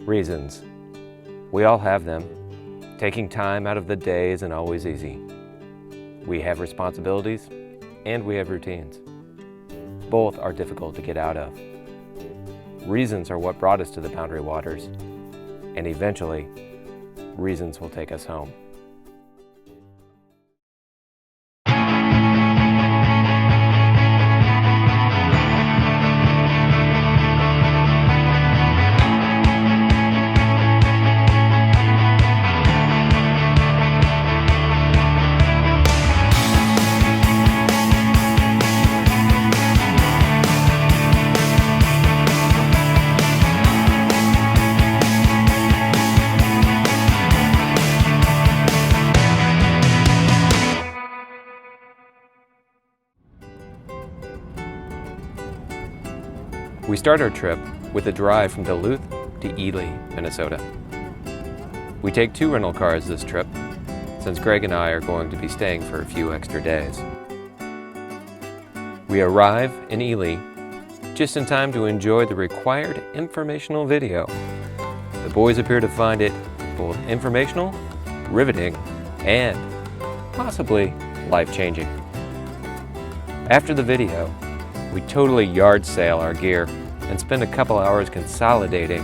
Reasons. We all have them. Taking time out of the day isn't always easy. We have responsibilities and we have routines. Both are difficult to get out of. Reasons are what brought us to the Boundary Waters, and eventually, reasons will take us home. We start our trip with a drive from Duluth to Ely, Minnesota. We take 2 rental cars this trip, since Greg and I are going to be staying for a few extra days. We arrive in Ely just in time to enjoy the required informational video. The boys appear to find it both informational, riveting, and possibly life-changing. After the video, we totally yard sale our gear and spend a couple hours consolidating.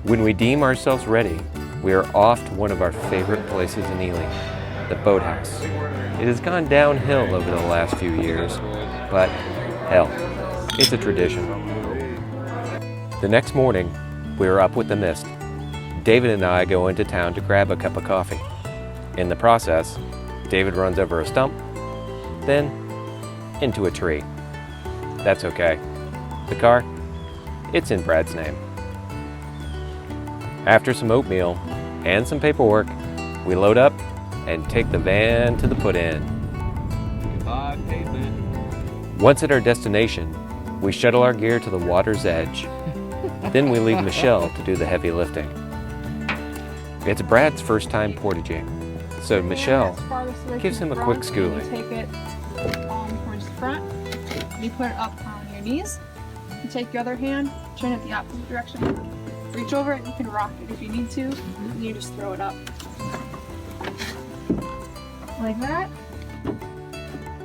When we deem ourselves ready, we are off to one of our favorite places in Ely, the Boathouse. It has gone downhill over the last few years, but hell, it's a tradition. The next morning, we are up with the mist. David and I go into town to grab a cup of coffee. In the process, David runs over a stump, then into a tree. That's okay. The car, it's in Brad's name. After some oatmeal and some paperwork, we load up and take the van to the put-in. Goodbye, David. Once at our destination, we shuttle our gear to the water's edge. Then we leave Michelle to do the heavy lifting. It's Brad's first time portaging, so Michelle gives him a quick schooling. You take it towards the front. You put it up on your knees. You take your other hand, turn it the opposite direction. Reach over it, you can rock it if you need to, and you just throw it up. Like that.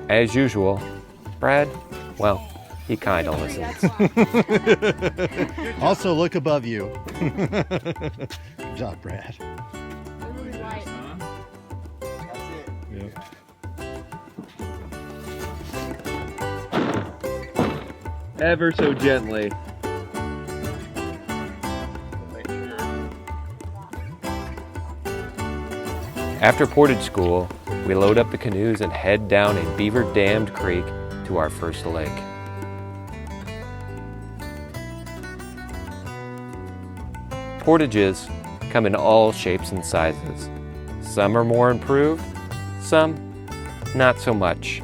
As usual, Brad, well, he kinda listens. Also look above you. Good job, Brad. Yeah. Ever so gently. After portage school, we load up the canoes and head down a beaver-dammed creek to our first lake. Portages come in all shapes and sizes. Some are more improved, some not so much.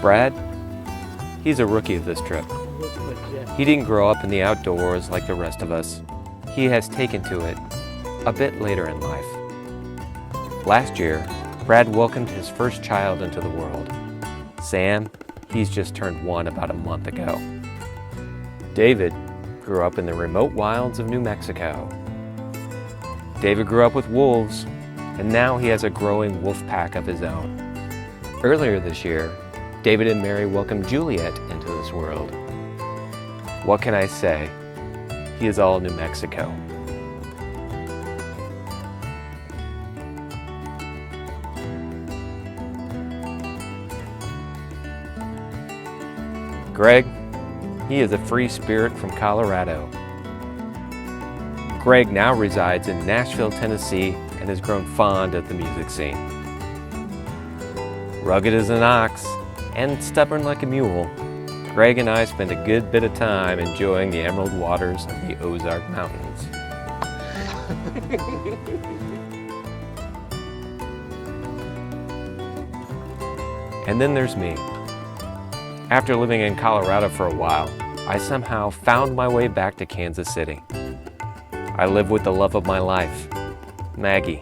Brad, he's a rookie of this trip. He didn't grow up in the outdoors like the rest of us. He has taken to it a bit later in life. Last year, Brad welcomed his first child into the world. Sam, he's just turned 1 about a month ago. David grew up in the remote wilds of New Mexico. David grew up with wolves, and now he has a growing wolf pack of his own. Earlier this year, David and Mary welcomed Juliet into this world. What can I say? He is all New Mexico. Greg, he is a free spirit from Colorado. Greg now resides in Nashville, Tennessee, and has grown fond of the music scene. Rugged as an ox and stubborn like a mule, Greg and I spend a good bit of time enjoying the emerald waters of the Ozark Mountains. And then there's me. After living in Colorado for a while, I somehow found my way back to Kansas City. I live with the love of my life, Maggie.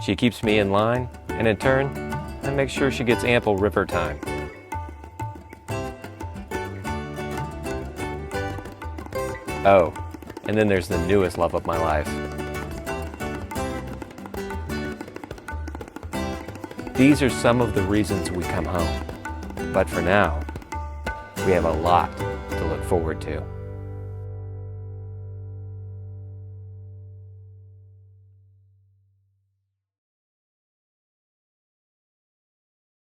She keeps me in line, and in turn, I make sure she gets ample river time. Oh, and then there's the newest love of my life. These are some of the reasons we come home. But for now, we have a lot to look forward to.